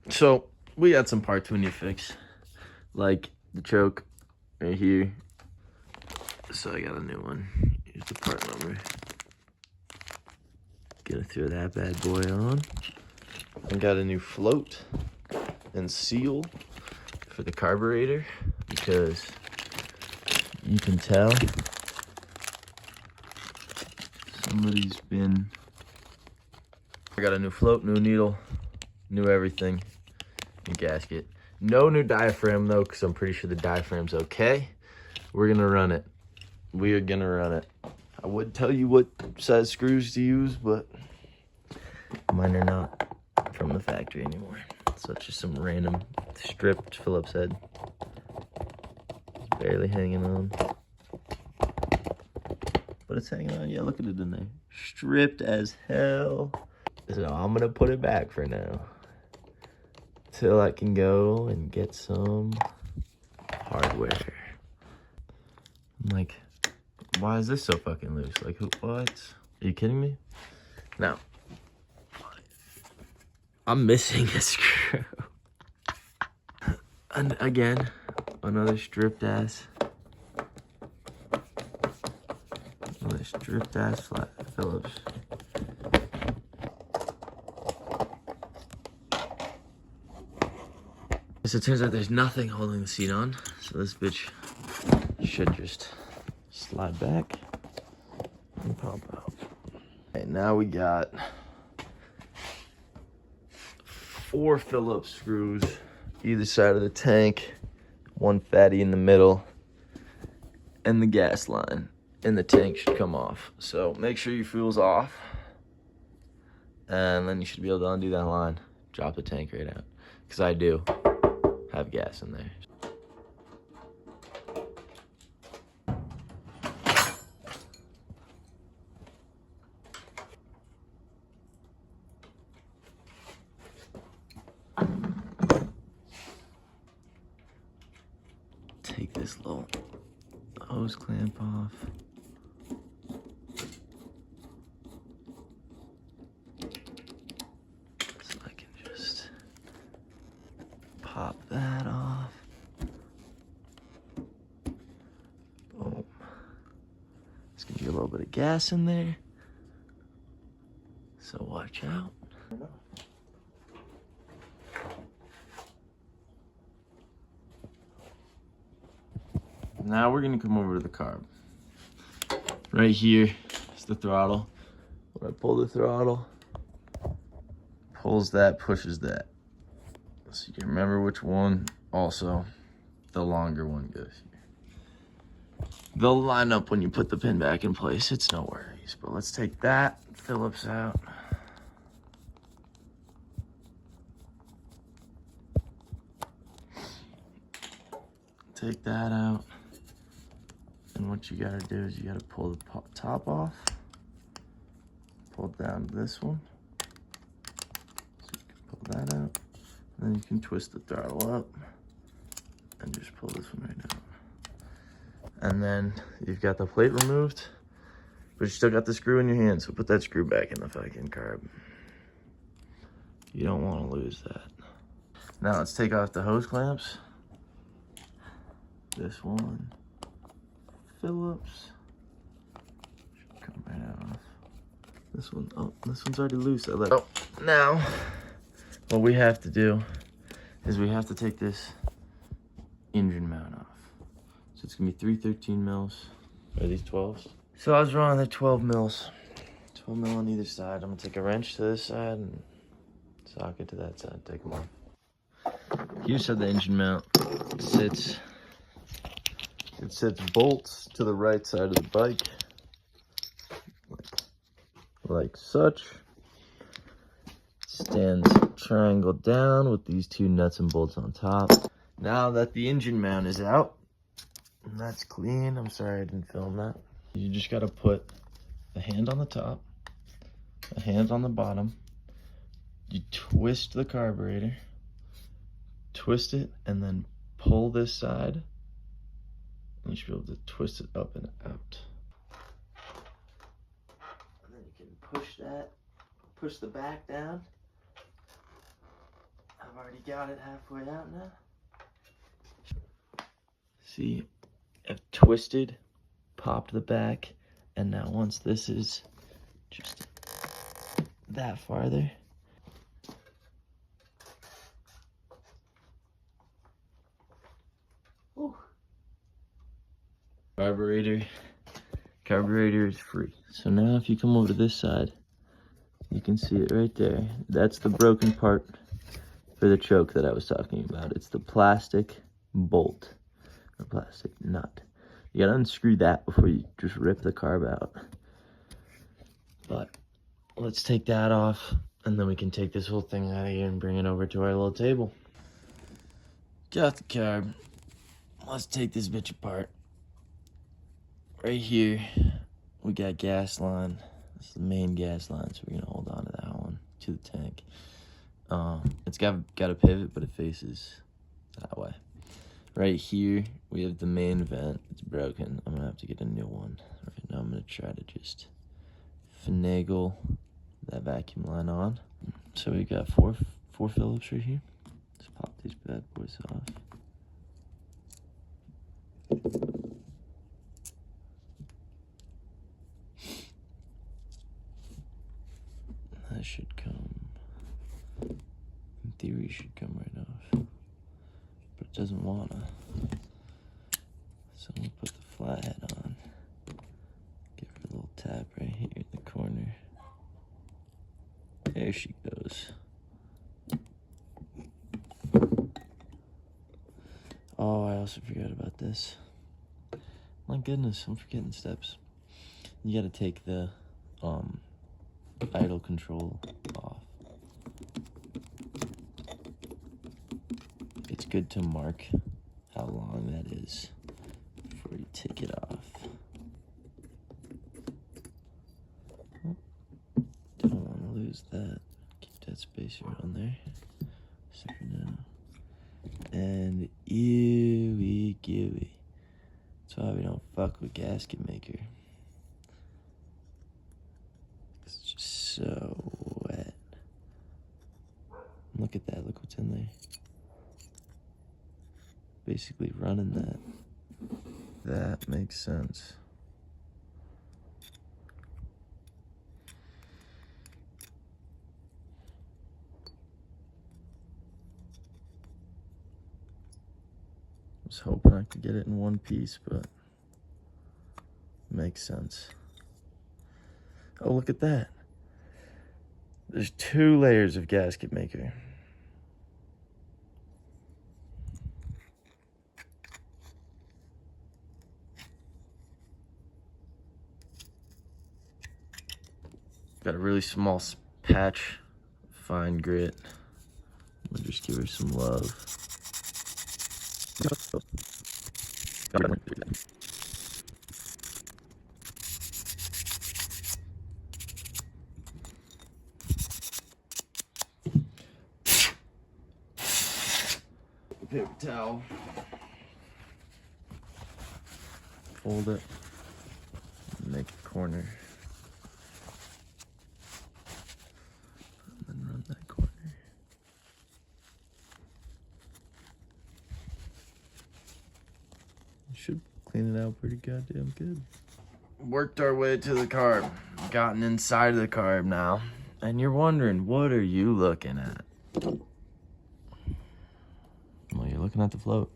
So we got some parts we need to fix, like the choke right here. So I got a new one. Here's the part number. Gonna throw that bad boy on. I got a new float and seal for the carburetor because you can tell somebody's been. I got a new float, new needle, new everything, new gasket. No new diaphragm though, because I'm pretty sure the diaphragm's okay. We're gonna run it. We are gonna run it. I would tell you what size screws to use, but mine are not from the factory anymore. So it's just some random stripped Phillips head. It's barely hanging on. But it's hanging on. Yeah, look at it in there. Stripped as hell. So I'm gonna put it back for now. Till I can go and get some hardware. I'm like, why is this so fucking loose? Like, who, what? Are you kidding me? Now, I'm missing a screw. And again, another stripped ass flat Phillips. So it turns out there's nothing holding the seat on, so this bitch should just slide back and pop out. Okay, now we got 4 Phillips screws either side of the tank, 1 fatty in the middle, and the gas line in the tank should come off. So make sure your fuel's off, and then you should be able to undo that line, drop the tank right out, because I do have gas in there. Take this little hose clamp off. So I can just pop that off. Boom. It's gonna be a little bit of gas in there, so watch out. Now we're gonna come over to the carb. Right here is the throttle. When I pull the throttle, pulls that, pushes that. So you can remember which one. Also, the longer one goes here. They'll line up when you put the pin back in place. It's no worries. But let's take that Phillips out. Take that out. And what you gotta do is you gotta pull the top off. Pull down this one. So you can pull that out. And then you can twist the throttle up and just pull this one right out. And then you've got the plate removed, but you still got the screw in your hand, so put that screw back in the fucking carb. You don't want to lose that. Now let's take off the hose clamps. This one, Phillips, should come right off. This one, oh, this one's already loose. I let. Oh, now what we have to do is we have to take this engine mount off. So it's gonna be 3 13 mils. Are these 12s? So I was running the 12 mils. 12 mil on either side. I'm gonna take a wrench to this side and socket to that side. Take them off. Here's how the engine mount sits. It sits bolts to the right side of the bike, like such. Stands triangle down with these 2 nuts and bolts on top. Now that the engine mount is out, and that's clean, I'm sorry I didn't film that. You just gotta put a hand on the top, a hand on the bottom. You twist the carburetor, twist it, and then pull this side. And you should be able to twist it up and out. And then you can push that, push the back down. I've already already got it halfway out now. See, I've twisted, popped the back, and now once this is just that farther, whew. Carburetor is free. So now if you come over to this side, you can see it right there. That's the broken part for the choke that I was talking about. It's the plastic bolt, or plastic nut. You gotta unscrew that before you just rip the carb out. But let's take that off, and then we can take this whole thing out of here and bring it over to our little table. Got the carb. Let's take this bitch apart. Right here, we got gas line. This is the main gas line, so we're gonna hold on to that one, to the tank. It's got a pivot, but it faces that way. Right here, we have the main vent. It's broken. I'm gonna have to get a new one. Right now, I'm gonna try to just finagle that vacuum line on. So we got four Phillips right here. Let's pop these bad boys off. That should come, in theory, should come right off, but it doesn't wanna. So I'm gonna put the flathead on, give her a little tap right here in the corner. There she goes. Oh, I also forgot about this. My goodness, I'm forgetting steps. You gotta take the idle control off. It's good to mark how long that is before you take it off. Oh, don't want to lose that. Keep that spacer on there. So for now. And ewy gooey. That's why we don't fuck with gasket maker. It's just so wet. Look at that, look what's in there. Basically running that. That makes sense. I was hoping I could get it in one piece, but it makes sense. Oh, look at that. There's 2 layers of gasket maker. Got a really small patch, fine grit. We'll just give her some love. Paper towel. Fold it. Make a corner. And then run that corner. Should clean it out pretty goddamn good. Worked our way to the carb. Gotten inside of the carb now. And you're wondering, what are you looking at? Well, you're looking at the float.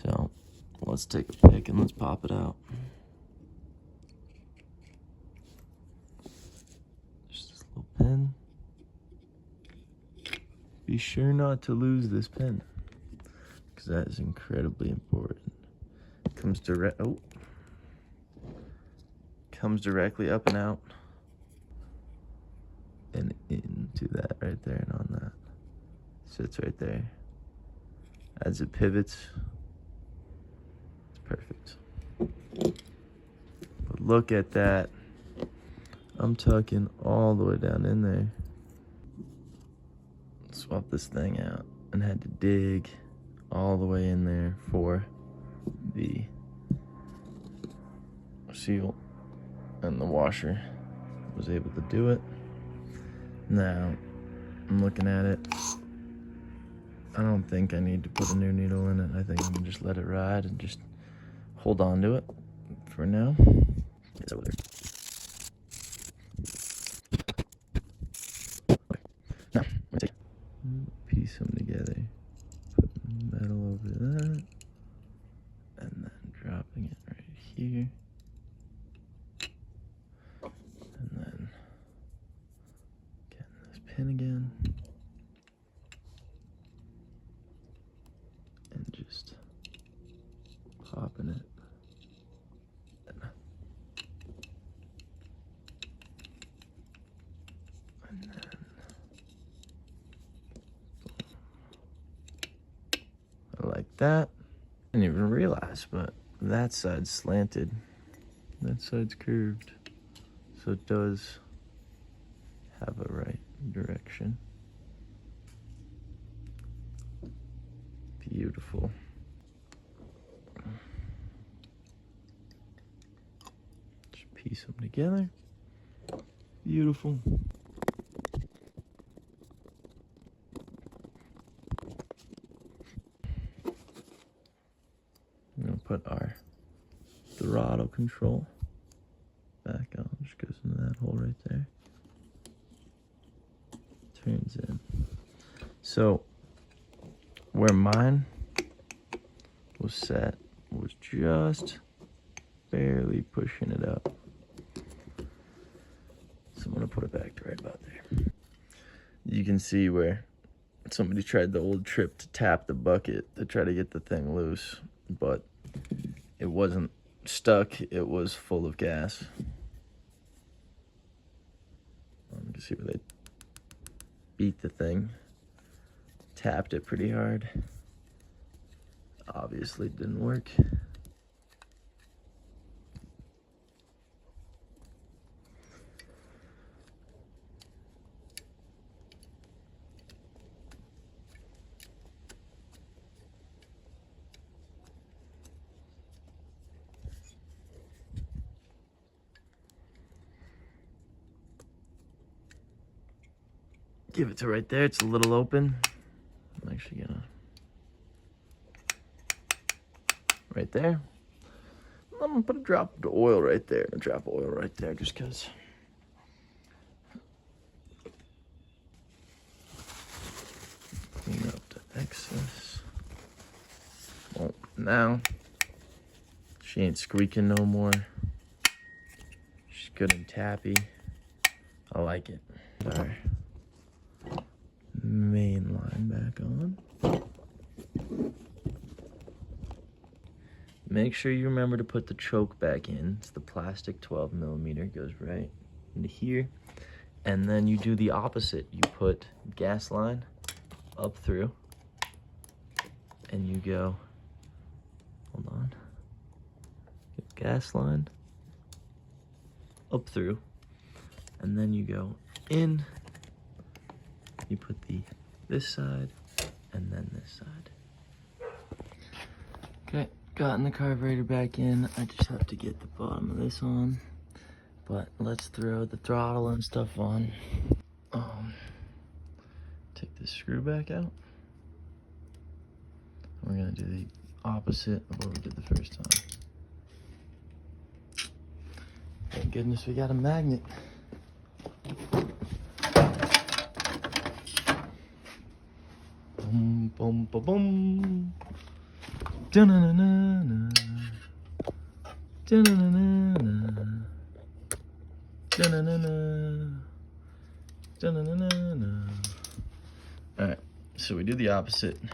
So let's take a pick and let's pop it out. Just this little pin. Be sure not to lose this pin, because that is incredibly important. It comes directly up and out and into that right there, and on that. Sits right there. As it pivots, it's perfect. But look at that. I'm tucking all the way down in there. Swap this thing out and had to dig all the way in there for the seal, and the washer was able to do it. Now I'm looking at it. I don't think I need to put a new needle in it. I think I'm gonna just let it ride and just hold on to it for now. It's over there. Okay. Now, I'm gonna take piece them together. Put metal over that. And then dropping it right here. And then getting this pin again. And just popping it. And then I like that. I didn't even realize, but that side's slanted. That side's curved. So it does have a right direction. Beautiful. Just piece them together. Beautiful. I'm gonna put our throttle control back on. Just goes into that hole right there. Turns in. So where mine was set was just barely pushing it up. So I'm gonna put it back to right about there. You can see where somebody tried the old trip to tap the bucket to try to get the thing loose, but it wasn't stuck, it was full of gas. You can see where they beat the thing, tapped it pretty hard. Obviously it didn't work. Give it to right there. It's a little open. I'm actually gonna right there. I'm gonna put a drop of oil right there, a drop of oil right there, just cause. Clean up the excess. Well, now she ain't squeaking no more. She's good and tappy. I like it. All right. Main line back on. Make sure you remember to put the choke back in. It's the plastic 12mm, goes right into here. And then you do the opposite. You put gas line up through and you go, hold on, get gas line up through, and then you go in. You put this side and then this side. Okay, gotten the carburetor back in. I just have to get the bottom of this on. But let's throw the throttle and stuff on. Take this screw back out. We're gonna do the opposite of what we did the first time. Thank goodness we got a magnet. Boom, boom, boom, boom. Da-na-na-na-na. Da-na-na-na-na. Da-na-na-na. Da-na-na-na-na. Alright, so we do the opposite. I'm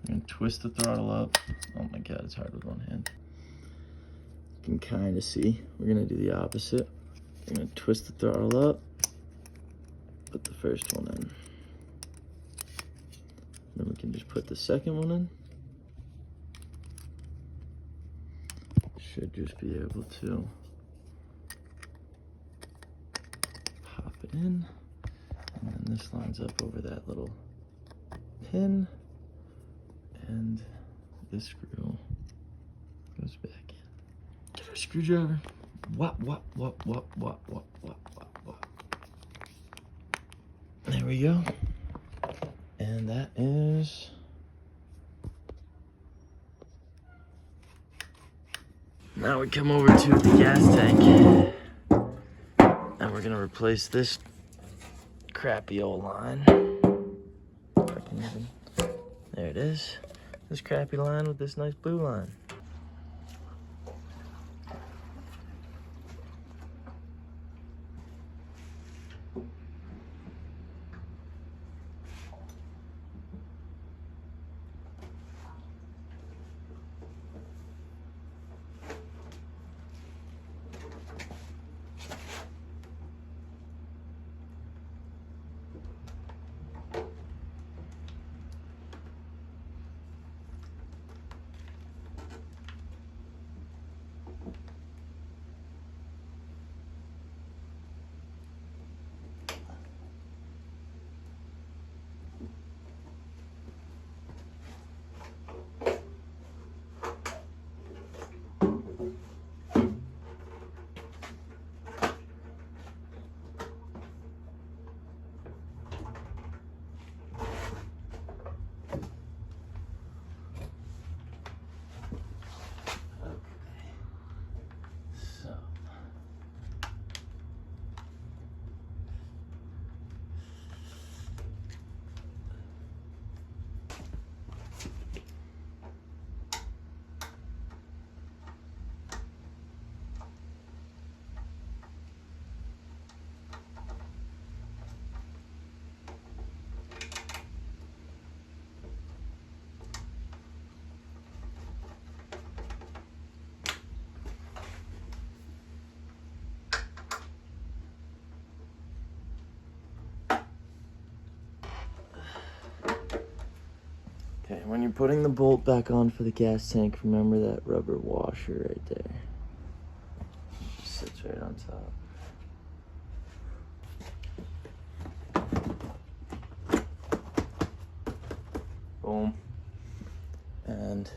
gonna twist the throttle up. Oh my god, it's hard with one hand. You can kind of see. We're gonna do the opposite. We're gonna twist the throttle up, put the first one in. Then we can just put the second one in. Should just be able to pop it in. And then this lines up over that little pin. And this screw goes back in. Get our screwdriver. Whop. There we go. And that is... Now we come over to the gas tank. And we're gonna replace this crappy old line. There it is. This crappy line with this nice blue line. Okay, when you're putting the bolt back on for the gas tank, remember that rubber washer right there. It just sits right on top. Boom. And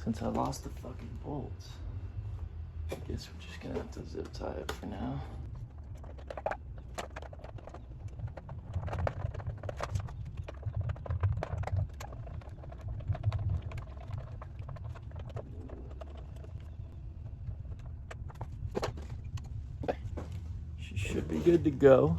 since I lost the fucking bolts, I guess we're just gonna have to zip tie it for now. She should be good to go.